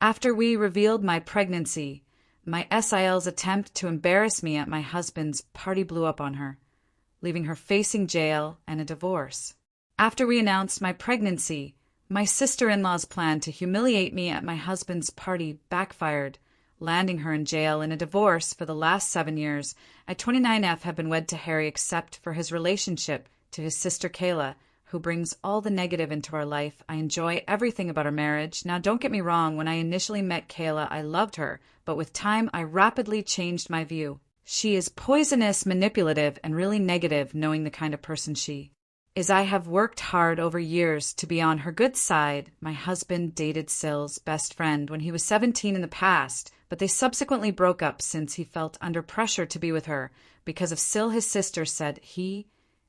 After we revealed my pregnancy, my SIL's attempt to embarrass me at my husband's party blew up on her, leaving her facing jail and a divorce. After we announced my pregnancy, my sister-in-law's plan to humiliate me at my husband's party backfired, landing her in jail and a divorce for the last 7 years. I, 29F, have been wed to Harry except for his relationship to his sister Kayla, who brings all the negative into our life. I enjoy everything about our marriage. Now, don't get me wrong, when I initially met Kayla, I loved her, but with time, I rapidly changed my view. She is poisonous, manipulative, and really negative, knowing the kind of person she is. I have worked hard over years to be on her good side. My husband dated SIL's best friend when he was 17 in the past, but they subsequently broke up since he felt under pressure to be with her because of SIL. His sister said he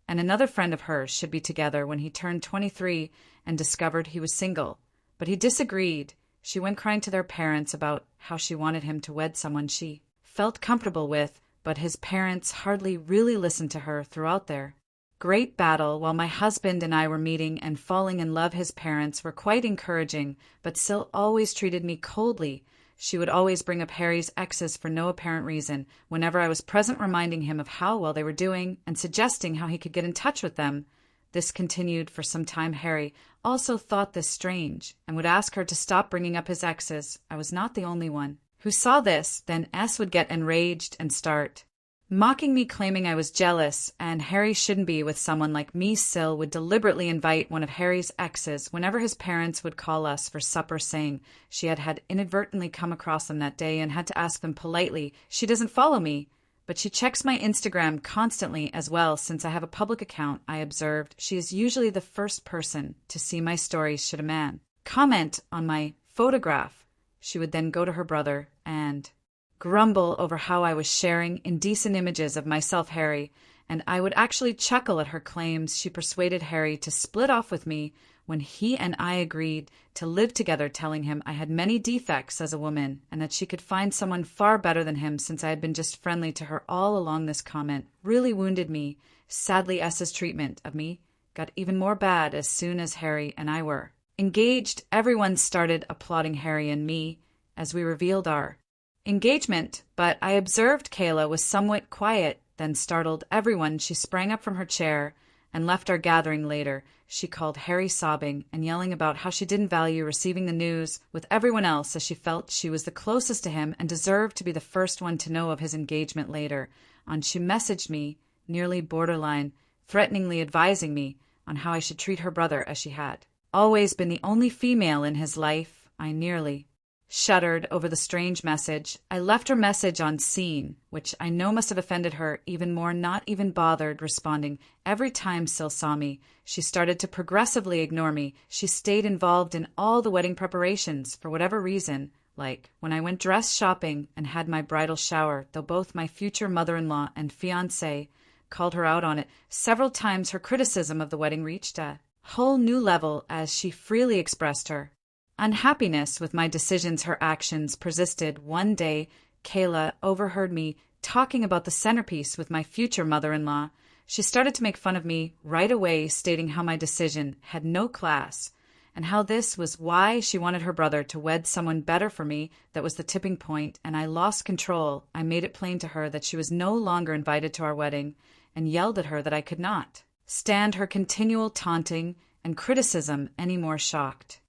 and another friend of hers should be together when he turned 23 and discovered he was single. But he disagreed. She went crying to their parents about how she wanted him to wed someone she felt comfortable with, but his parents hardly really listened to her throughout their great battle. While my husband and I were meeting and falling in love, his parents were quite encouraging, but SIL always treated me coldly. She would always bring up Harry's exes for no apparent reason, whenever I was present, reminding him of how well they were doing and suggesting how he could get in touch with them. This continued for some time. Harry also thought this strange and would ask her to stop bringing up his exes. I was not the only one who saw this. Then S would get enraged and start mocking me, claiming I was jealous and Harry shouldn't be with someone like me. SIL would deliberately invite one of Harry's exes whenever his parents would call us for supper, saying she had inadvertently come across them that day and had to ask them politely. She doesn't follow me, but she checks my Instagram constantly as well. Since I have a public account, I observed she is usually the first person to see my stories should a man comment on my photograph. She would then go to her brother and grumble over how I was sharing indecent images of myself, Harry, and I would actually chuckle at her claims. She persuaded Harry to split off with me when he and I agreed to live together, telling him I had many defects as a woman and that she could find someone far better than him since I had been just friendly to her all along. This comment really wounded me. Sadly, S's treatment of me got even more bad as soon as Harry and I were engaged. Everyone started applauding Harry and me as we revealed our engagement, but I observed Kayla was somewhat quiet, then startled everyone. She sprang up from her chair and left our gathering. Later, she called Harry sobbing and yelling about how she didn't value receiving the news with everyone else, as she felt she was the closest to him and deserved to be the first one to know of his engagement. Later on, she messaged me, nearly borderline, threateningly advising me on how I should treat her brother, as she had always been the only female in his life. I nearly shuddered over the strange message. I left her message on scene, which I know must have offended her even more, not even bothered responding. Every time SIL saw me, she started to progressively ignore me. She stayed involved in all the wedding preparations for whatever reason, like when I went dress shopping and had my bridal shower, though both my future mother-in-law and fiancé called her out on it several times. Her criticism of the wedding reached a whole new level as she freely expressed her unhappiness with my decisions. Her actions persisted. One day, Kayla overheard me talking about the centerpiece with my future mother-in-law. She started to make fun of me right away, stating how my decision had no class and how this was why she wanted her brother to wed someone better for me. That was the tipping point, and I lost control. I made it plain to her that she was no longer invited to our wedding and yelled at her that I could not stand her continual taunting and criticism anymore. Shocked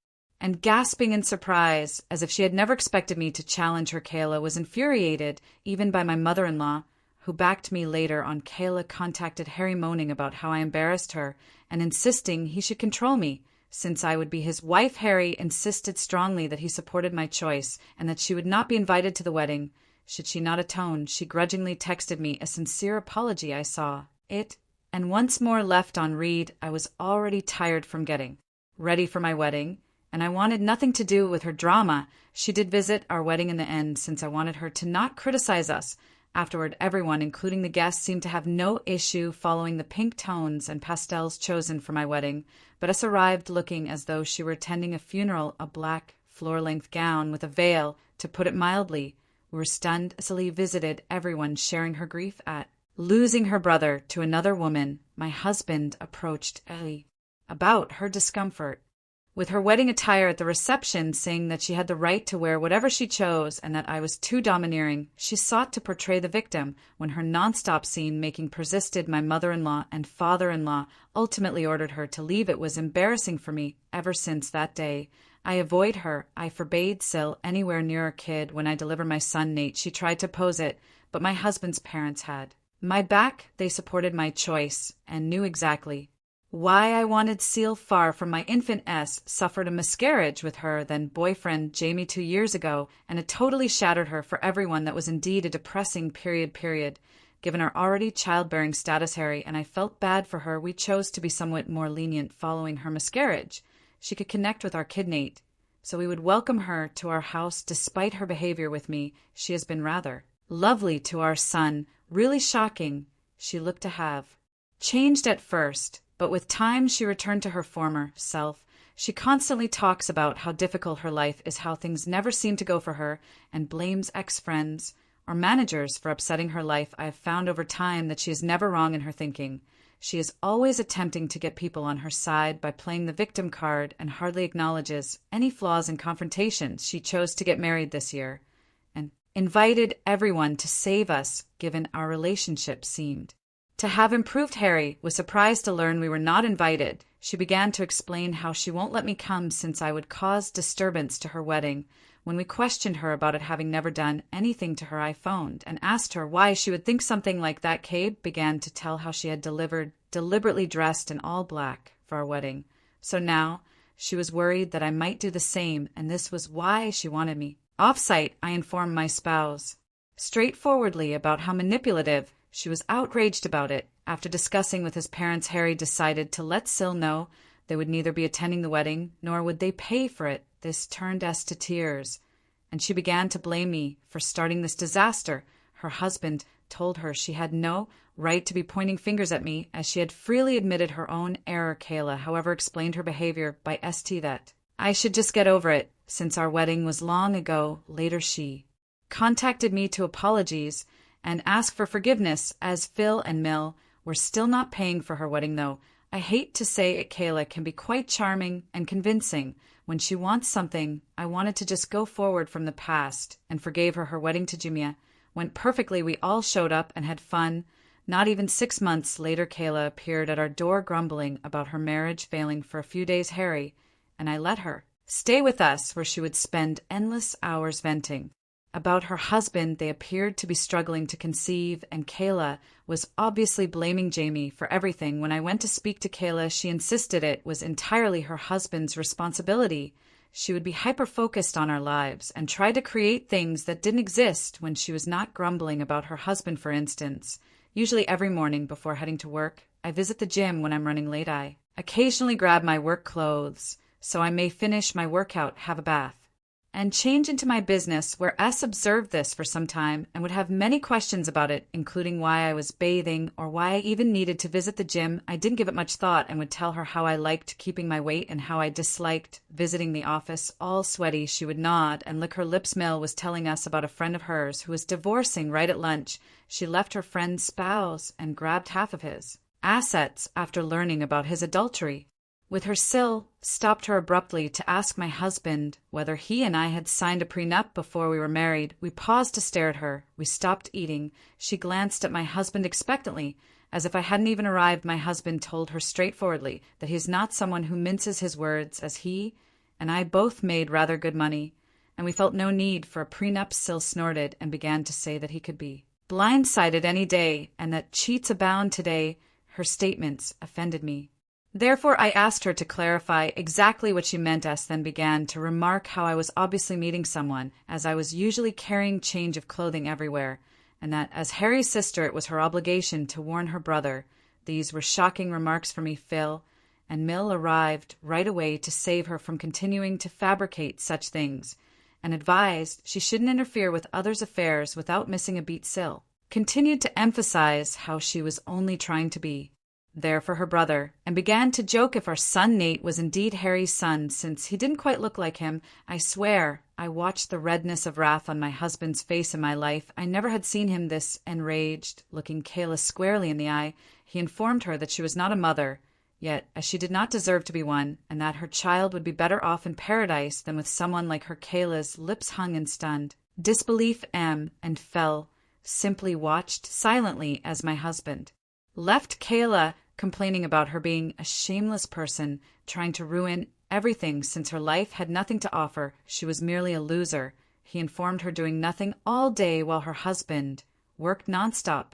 and gasping in surprise, as if she had never expected me to challenge her, Kayla was infuriated, even by my mother-in-law, who backed me. Later on, Kayla contacted Harry, moaning about how I embarrassed her and insisting he should control me, since I would be his wife. Harry insisted strongly that he supported my choice and that she would not be invited to the wedding should she not atone. She grudgingly texted me a sincere apology. I saw it and once more left on read. I was already tired from getting ready for my wedding, and I wanted nothing to do with her drama. She did visit our wedding in the end, since I wanted her to not criticize us. Afterward, everyone, including the guests, seemed to have no issue following the pink tones and pastels chosen for my wedding, but us arrived looking as though she were attending a funeral, a black floor-length gown with a veil, to put it mildly. We were stunned as Ellie visited everyone, sharing her grief at losing her brother to another woman. My husband approached Ellie about her discomfort with her wedding attire at the reception saying that she had the right to wear whatever she chose and that I was too domineering. She sought to portray the victim when her nonstop scene-making persisted. My mother-in-law and father-in-law ultimately ordered her to leave. It was embarrassing for me. Ever since that day, I avoid her. I forbade SIL anywhere near our kid. When I deliver my son Nate, she tried to oppose it, but my husband's parents had my back. They supported my choice and knew exactly why I wanted SIL. Far from my infant S, suffered a miscarriage with her then boyfriend Jamie 2 years ago, and it totally shattered her for everyone. That was indeed a depressing period. Given our already childbearing status, Harry and I felt bad for her. We chose to be somewhat more lenient following her miscarriage. She could connect with our kid Nate, so we would welcome her to our house. Despite her behavior with me, she has been rather lovely to our son. Really shocking. She looked to have changed at first, but with time she returned to her former self. She constantly talks about how difficult her life is, how things never seem to go for her, and blames ex-friends or managers for upsetting her life. I have found over time that she is never wrong in her thinking. She is always attempting to get people on her side by playing the victim card and hardly acknowledges any flaws and confrontations. She chose to get married this year and invited everyone to save us, given our relationship seemed to have improved. Harry was surprised to learn we were not invited. She began to explain how she won't let me come since I would cause disturbance to her wedding. When we questioned her about it having never done anything to her, I phoned and asked her why she would think something like that. Cabe began to tell how she had deliberately dressed in all black for our wedding. So now she was worried that I might do the same, and this was why she wanted me. Off-site, I informed my spouse straightforwardly about how manipulative. She was outraged about it. After discussing with his parents, Harry decided to let SIL know they would neither be attending the wedding nor would they pay for it. This turned us to tears, and she began to blame me for starting this disaster. Her husband told her she had no right to be pointing fingers at me, as she had freely admitted her own error. Kayla, however, explained her behavior by that I should just get over it, since our wedding was long ago. Later she contacted me to apologize and ask for forgiveness, as Phil and Mill were still not paying for her wedding, though. I hate to say it, Kayla can be quite charming and convincing. When she wants something, I wanted to just go forward from the past and forgave her. Her wedding to Jumia went perfectly. We all showed up and had fun. Not even 6 months later, Kayla appeared at our door grumbling about her marriage failing for a few days. Harry and I let her stay with us, where she would spend endless hours venting about her husband. They appeared to be struggling to conceive, and Kayla was obviously blaming Jamie for everything. When I went to speak to Kayla, she insisted it was entirely her husband's responsibility. She would be hyper-focused on our lives and try to create things that didn't exist when she was not grumbling about her husband. For instance, usually every morning before heading to work, I visit the gym. When I'm running late, I occasionally grab my work clothes so I may finish my workout, have a bath, and change into my business, where S observed this for some time and would have many questions about it, including why I was bathing or why I even needed to visit the gym. I didn't give it much thought and would tell her how I liked keeping my weight and how I disliked visiting the office. All sweaty, she would nod and lick her lips. Mill was telling us about a friend of hers who was divorcing right at lunch. She left her friend's spouse and grabbed half of his assets after learning about his adultery with her. SIL stopped her abruptly to ask my husband whether he and I had signed a prenup before we were married. We paused to stare at her. We stopped eating. She glanced at my husband expectantly, as if I hadn't even arrived. My husband told her straightforwardly that he's not someone who minces his words, as he and I both made rather good money, and we felt no need for a prenup. SIL snorted and began to say that he could be blindsided any day and that cheats abound today. Her statements offended me. Therefore, I asked her to clarify exactly what she meant. S then began to remark how I was obviously meeting someone, as I was usually carrying change of clothing everywhere, and that as Harry's sister it was her obligation to warn her brother. These were shocking remarks for me. Phil and Mill arrived right away to save her from continuing to fabricate such things, and advised she shouldn't interfere with others' affairs without missing a beat. SIL continued to emphasize how she was only trying to be there for her brother, and began to joke if our son Nate was indeed Harry's son, since he didn't quite look like him. I swear I watched the redness of wrath on my husband's face in my life. I never had seen him this enraged. Looking Kayla squarely in the eye, he informed her that she was not a mother yet as she did not deserve to be one, and that her child would be better off in paradise than with someone like her. Kayla's lips hung in stunned disbelief, and fell, simply watched silently as my husband left Kayla complaining about her being a shameless person, trying to ruin everything since her life had nothing to offer. She was merely a loser. He informed her, doing nothing all day while her husband worked nonstop.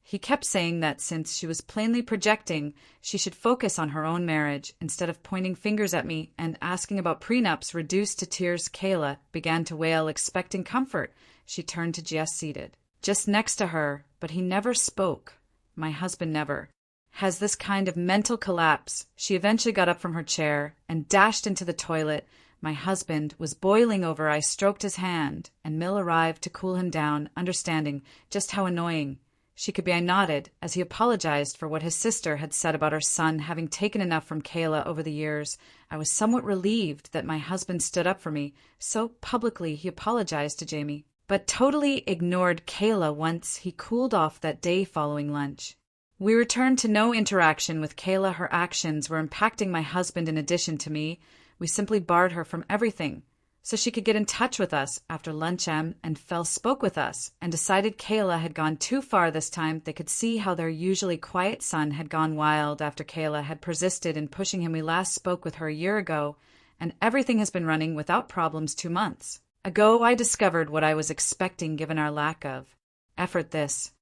He kept saying that since she was plainly projecting, she should focus on her own marriage instead of pointing fingers at me and asking about prenups. Reduced to tears, Kayla began to wail, expecting comfort. She turned to Jess, seated just next to her, but he never spoke. My husband never has this kind of mental collapse. She eventually got up from her chair and dashed into the toilet. My husband was boiling over. I stroked his hand, and Mill arrived to cool him down, understanding just how annoying she could be. I nodded as he apologized for what his sister had said about her son having taken enough from Kayla over the years. I was somewhat relieved that my husband stood up for me so publicly. He apologized to Jamie, but totally ignored Kayla once he cooled off that day following lunch. We returned to no interaction with Kayla. Her actions were impacting my husband in addition to me. We simply barred her from everything so she could get in touch with us. After lunch, and Fell spoke with us and decided Kayla had gone too far this time. They could see how their usually quiet son had gone wild after Kayla had persisted in pushing him. We last spoke with her a year ago, and everything has been running without problems. 2 months ago, I discovered what I was expecting given our lack of effort. This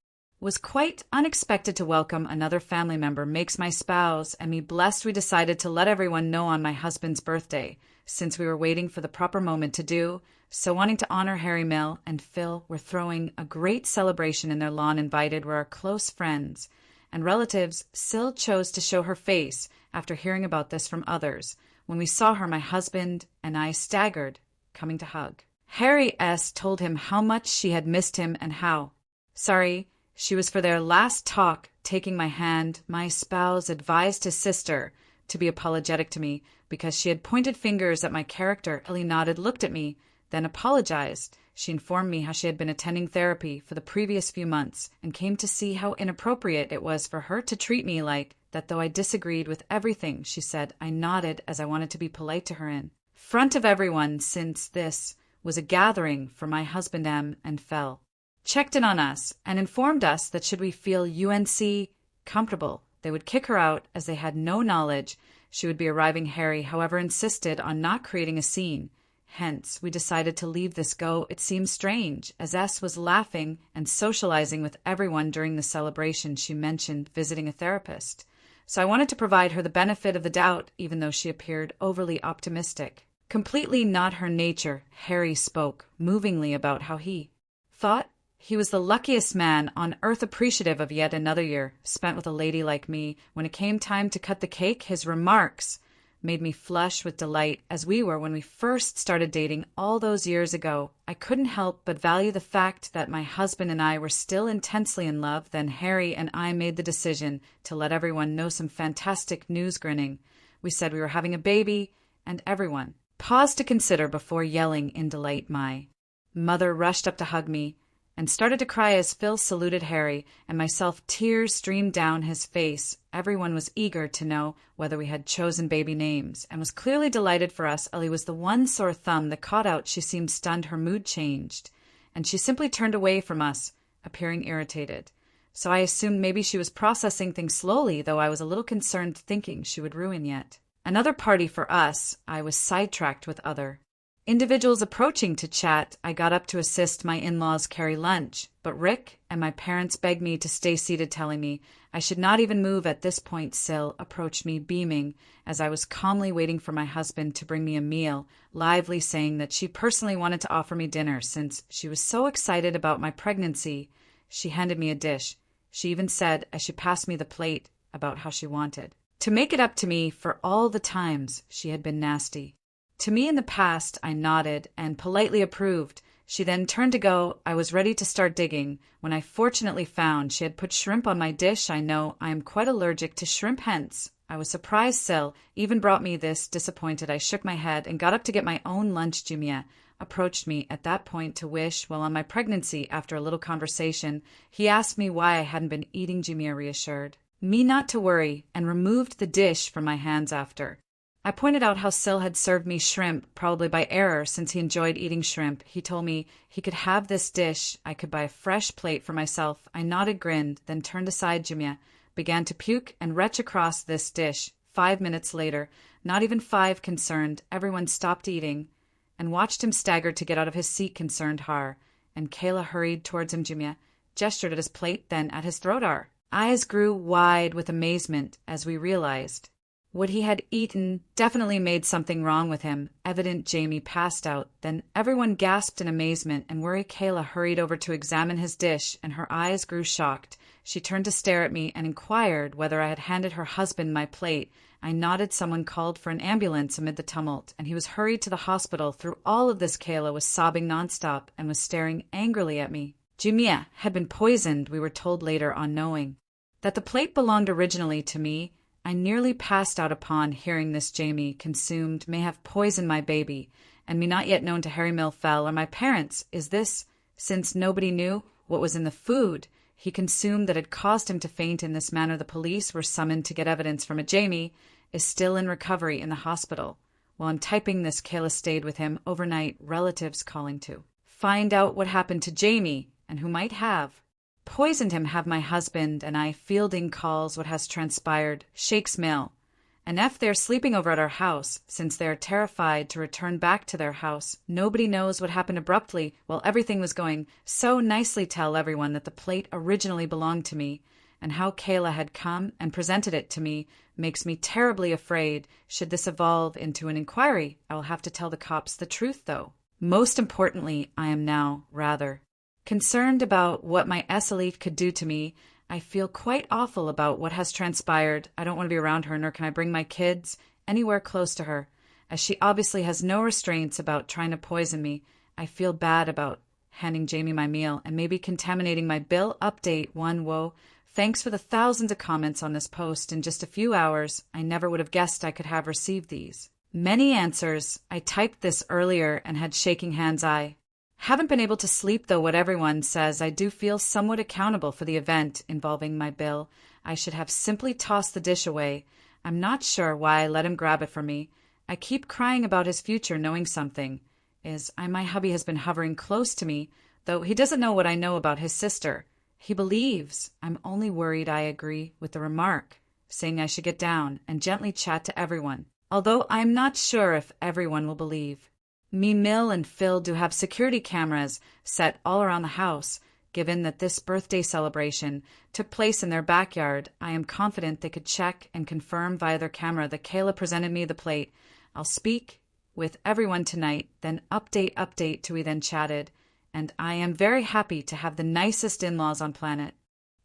was quite unexpected. To welcome another family member makes my spouse and me blessed. We decided to let everyone know on my husband's birthday, since we were waiting for the proper moment to do so. Wanting to honor Harry, Mill and Phil were throwing a great celebration in their lawn. Invited were our close friends and relatives. SIL chose to show her face after hearing about this from others. When we saw her, my husband and I staggered, coming to hug. Harry told him how much she had missed him and how sorry she was for their last talk. Taking my hand, my spouse advised his sister to be apologetic to me because she had pointed fingers at my character. Ellie nodded, looked at me, then apologized. She informed me how she had been attending therapy for the previous few months and came to see how inappropriate it was for her to treat me like that. Though I disagreed with everything she said, I nodded as I wanted to be polite to her in front of everyone, since this was a gathering for my husband. And Fell checked in on us and informed us that should we feel UNC comfortable, they would kick her out as they had no knowledge she would be arriving. Harry, however, insisted on not creating a scene. Hence, we decided to leave this go. It seemed strange, as S was laughing and socializing with everyone during the celebration. She mentioned visiting a therapist, so I wanted to provide her the benefit of the doubt, even though she appeared overly optimistic. Completely not her nature, Harry spoke movingly about how he thought he was the luckiest man on earth, appreciative of yet another year spent with a lady like me. When it came time to cut the cake, his remarks made me flush with delight, as we were when we first started dating all those years ago. I couldn't help but value the fact that my husband and I were still intensely in love. Then Harry and I made the decision to let everyone know some fantastic news. Grinning, we said we were having a baby, and everyone paused to consider before yelling in delight. My mother rushed up to hug me and started to cry as Phil saluted Harry and myself. Tears streamed down his face. Everyone was eager to know whether we had chosen baby names and was clearly delighted for us. Ellie was the one sore thumb that caught out. She seemed stunned. Her mood changed, and she simply turned away from us, appearing irritated. So I assumed maybe she was processing things slowly, though I was a little concerned, thinking she would ruin yet another party for us. I was sidetracked with other individuals approaching to chat. I got up to assist my in-laws carry lunch, but Rick and my parents begged me to stay seated, telling me I should not even move. At this point, Sil approached me, beaming as I was calmly waiting for my husband to bring me a meal, lively saying that she personally wanted to offer me dinner since she was so excited about my pregnancy. She handed me a dish. She even said, as she passed me the plate, about how she wanted to make it up to me for all the times she had been nasty to me in the past. I nodded and politely approved. She then turned to go. I was ready to start digging when I fortunately found she had put shrimp on my dish. I know I am quite allergic to shrimp, hence I was surprised Sil even brought me this. Disappointed, I shook my head and got up to get my own lunch. Jumia approached me at that point to wish well on my pregnancy. After a little conversation, he asked me why I hadn't been eating. Jumia reassured me not to worry, and removed the dish from my hands after. I pointed out how SIL had served me shrimp, probably by error since he enjoyed eating shrimp. He told me he could have this dish. I could buy a fresh plate for myself. I nodded, grinned, then turned aside Jumia, began to puke and retch across this dish. 5 minutes later, not even 5 concerned, everyone stopped eating and watched him stagger to get out of his seat, concerned Har. And Kayla hurried towards him, Jumia, gestured at his plate, then at his throat. Our eyes grew wide with amazement as we realized what he had eaten definitely made something wrong with him. Evident Jamie passed out. Then everyone gasped in amazement, and worried Kayla hurried over to examine his dish, and her eyes grew shocked. She turned to stare at me and inquired whether I had handed her husband my plate. I nodded. Someone called for an ambulance amid the tumult, and he was hurried to the hospital. Through all of this, Kayla was sobbing nonstop and was staring angrily at me. Jumia had been poisoned, we were told later on knowing that the plate belonged originally to me. I nearly passed out upon hearing this. Jamie consumed may have poisoned my baby, and me not yet known to Harry Millfell or my parents. Is this, since nobody knew what was in the food he consumed that had caused him to faint in this manner? The police were summoned to get evidence from it. Jamie is still in recovery in the hospital. While I'm typing this, Kayla stayed with him overnight, relatives calling to find out what happened to Jamie and who might have poisoned him. Have my husband and I fielding calls what has transpired. Shakes Mill and F they're sleeping over at our house since they are terrified to return back to their house. Nobody knows what happened abruptly while everything was going so nicely. Tell everyone that the plate originally belonged to me, and how Kayla had come and presented it to me makes me terribly afraid. Should this evolve into an inquiry, I will have to tell the cops the truth, though. Most importantly, I am now rather concerned about what my SIL could do to me. I feel quite awful about what has transpired. I don't want to be around her, nor can I bring my kids anywhere close to her, as she obviously has no restraints about trying to poison me. I feel bad about handing Jamie my meal and maybe contaminating my bill. Update 1. Whoa. Thanks for the thousands of comments on this post. In just a few hours, I never would have guessed I could have received these many answers. I typed this earlier and had shaking hands. I haven't been able to sleep, though. What everyone says, I do feel somewhat accountable for the event involving my bill. I should have simply tossed the dish away. I'm not sure why I let him grab it from me. I keep crying about his future, knowing something my hubby has been hovering close to me, though he doesn't know what I know about his sister. He believes. I'm only worried. I agree with the remark, saying I should get down and gently chat to everyone, although I'm not sure if everyone will believe me. Mill and Phil do have security cameras set all around the house. Given that this birthday celebration took place in their backyard, I am confident they could check and confirm via their camera that Kayla presented me the plate. I'll speak with everyone tonight, then update to we then chatted, and I am very happy to have the nicest in-laws on planet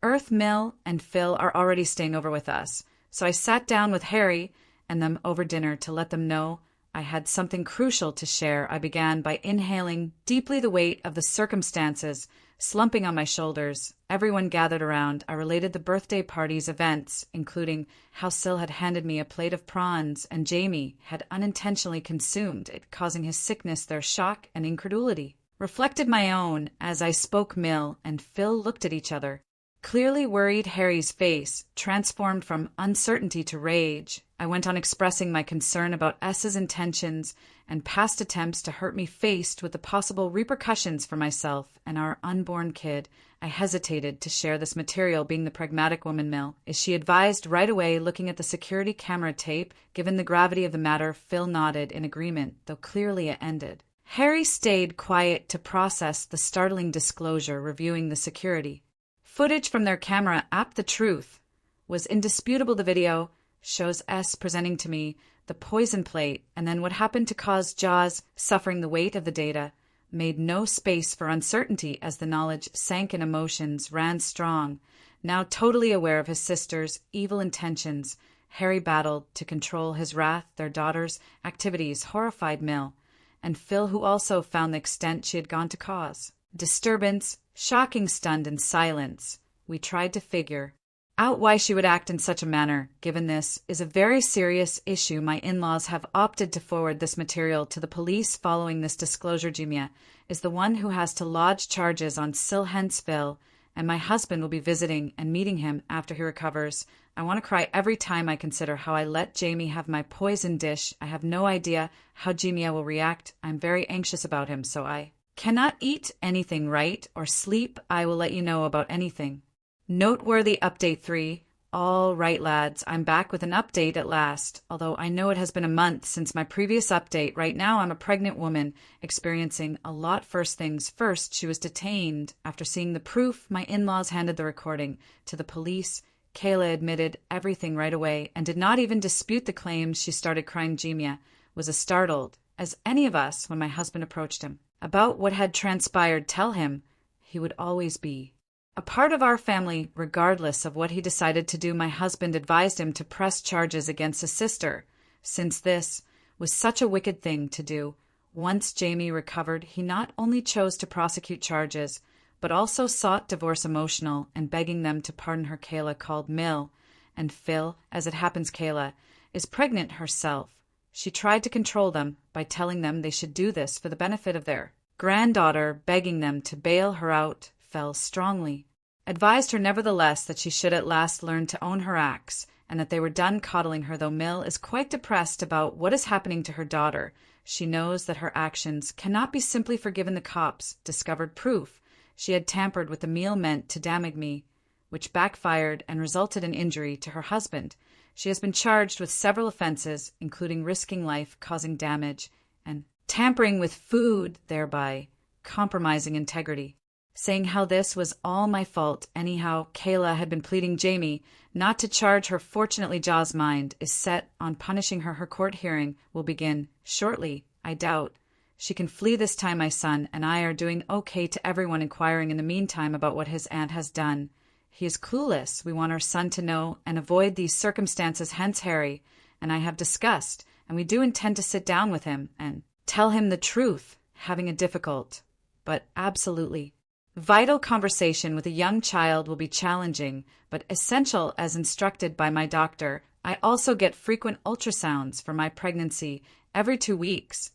Earth. Mill and Phil are already staying over with us, so I sat down with Harry and them over dinner to let them know I had something crucial to share. I began by inhaling deeply the weight of the circumstances slumping on my shoulders. Everyone gathered around. I related the birthday party's events, including how SIL had handed me a plate of prawns and Jamie had unintentionally consumed it, causing his sickness. Their shock and incredulity reflected my own as I spoke. Mill and Phil looked at each other, clearly worried. Harry's face transformed from uncertainty to rage. I went on expressing my concern about S's intentions and past attempts to hurt me, faced with the possible repercussions for myself and our unborn kid. I hesitated to share this material, being the pragmatic woman Mill is. She advised right away, looking at the security camera tape. Given the gravity of the matter, Phil nodded in agreement, though clearly it ended. Harry stayed quiet to process the startling disclosure, reviewing the security footage from their camera app. The truth was indisputable. The video shows S presenting to me the poison plate, and then what happened to cause Jaws suffering. The weight of the data made no space for uncertainty as the knowledge sank and emotions ran strong. Now totally aware of his sister's evil intentions, Harry battled to control his wrath. Their daughter's activities horrified Mill and Phil, who also found the extent she had gone to cause disturbance shocking. Stunned in silence, we tried to figure out why she would act in such a manner. Given this is a very serious issue, my in-laws have opted to forward this material to the police. Following this disclosure, Jumia is the one who has to lodge charges on SIL, hence Phil and my husband will be visiting and meeting him after he recovers. I want to cry every time I consider how I let Jamie have my poison dish. I have no idea how Jamie will react. I'm very anxious about him, so I cannot eat anything right or sleep. I will let you know about anything. Noteworthy update 3. All right, lads, I'm back with an update at last. Although I know it has been a month since my previous update, right now I'm a pregnant woman experiencing a lot. First things first, she was detained. After seeing the proof, my in-laws handed the recording to the police. Kayla admitted everything right away and did not even dispute the claims. She started crying. Jemia was as startled as any of us when my husband approached him about what had transpired. Tell him he would always be a part of our family, regardless of what he decided to do. My husband advised him to press charges against his sister, since this was such a wicked thing to do. Once Jamie recovered, he not only chose to prosecute charges, but also sought divorce, emotional and begging them to pardon her. Kayla called Mill and Phil. As it happens, Kayla is pregnant herself. She tried to control them by telling them they should do this for the benefit of their granddaughter, begging them to bail her out. Fell strongly advised her nevertheless that she should at last learn to own her acts and that they were done coddling her. Though Mill is quite depressed about what is happening to her daughter, she knows that her actions cannot be simply forgiven. The cops discovered proof she had tampered with the meal meant to damage me, which backfired and resulted in injury to her husband. She has been charged with several offenses, including risking life, causing damage, and tampering with food, thereby compromising integrity, saying how this was all my fault. Anyhow, Kayla had been pleading Jamie not to charge her. Fortunately, Jaw's mind is set on punishing her. Her court hearing will begin shortly. I doubt she can flee this time. My son and I are doing okay. To everyone inquiring in the meantime about what his aunt has done, he is clueless. We want our son to know and avoid these circumstances. Hence, Harry and I have discussed, and we do intend to sit down with him and tell him the truth. Having a difficult, but absolutely vital conversation with a young child will be challenging, but essential as instructed by my doctor. I also get frequent ultrasounds for my pregnancy every 2 weeks.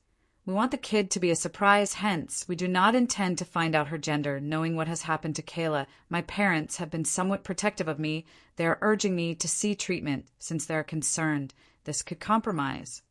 We want the kid to be a surprise, hence we do not intend to find out her gender. Knowing what has happened to Kayla, my parents have been somewhat protective of me. They are urging me to see treatment since they are concerned this could compromise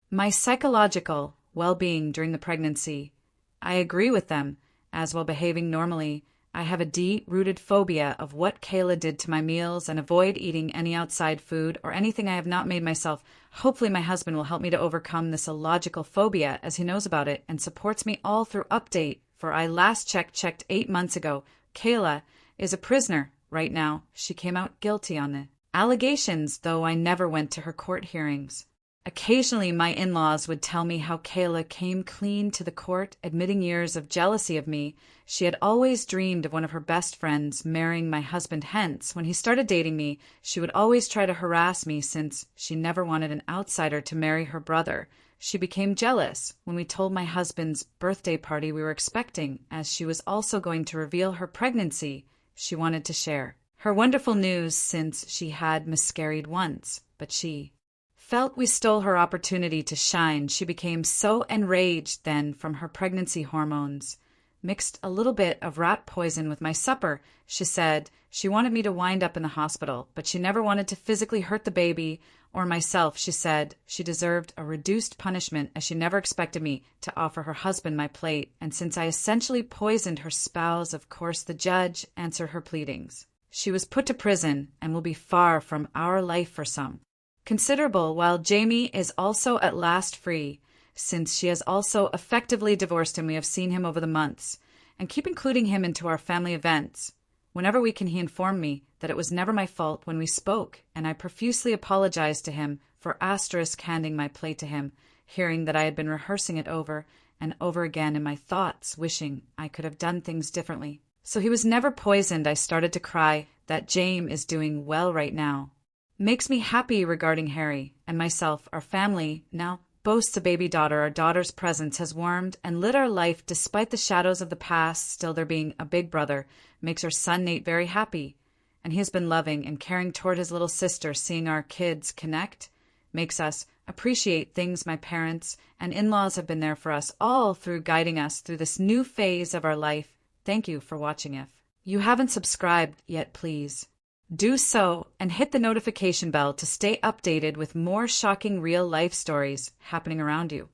my psychological well-being during the pregnancy. I agree with them, as while behaving normally, I have a deep-rooted phobia of what Kayla did to my meals and avoid eating any outside food or anything I have not made myself. Hopefully my husband will help me to overcome this illogical phobia, as he knows about it and supports me all through. Update, for I last checked 8 months ago. Kayla is a prisoner right now. She came out guilty on the allegations, though I never went to her court hearings. Occasionally my in-laws would tell me how Kayla came clean to the court, admitting years of jealousy of me. She had always dreamed of one of her best friends marrying my husband. Hence, when he started dating me, she would always try to harass me since she never wanted an outsider to marry her brother. She became jealous when we told my husband's birthday party we were expecting, as she was also going to reveal her pregnancy. She wanted to share her wonderful news since she had miscarried once, but she felt we stole her opportunity to shine. She became so enraged then from her pregnancy hormones. Mixed a little bit of rat poison with my supper. She said she wanted me to wind up in the hospital, but she never wanted to physically hurt the baby or myself. She said she deserved a reduced punishment, as she never expected me to offer her husband my plate, and since I essentially poisoned her spouse, of course the judge answered her pleadings. She was put to prison and will be far from our life for some considerable, while Jamie is also at last free, since she has also effectively divorced him. We have seen him over the months and keep including him into our family events. Whenever we can, he informed me that it was never my fault when we spoke, and I profusely apologized to him for handing my plate to him, hearing that I had been rehearsing it over and over again in my thoughts, wishing I could have done things differently. So he was never poisoned. I started to cry. That James is doing well right now makes me happy. Regarding Harry and myself, our family now boasts a baby daughter. Our daughter's presence has warmed and lit our life despite the shadows of the past. Still, there being a big brother makes our son Nate very happy, and he has been loving and caring toward his little sister. Seeing our kids connect makes us appreciate things. My parents and in-laws have been there for us all through, guiding us through this new phase of our life. Thank you for watching. If you haven't subscribed yet, please do so and hit the notification bell to stay updated with more shocking real-life stories happening around you.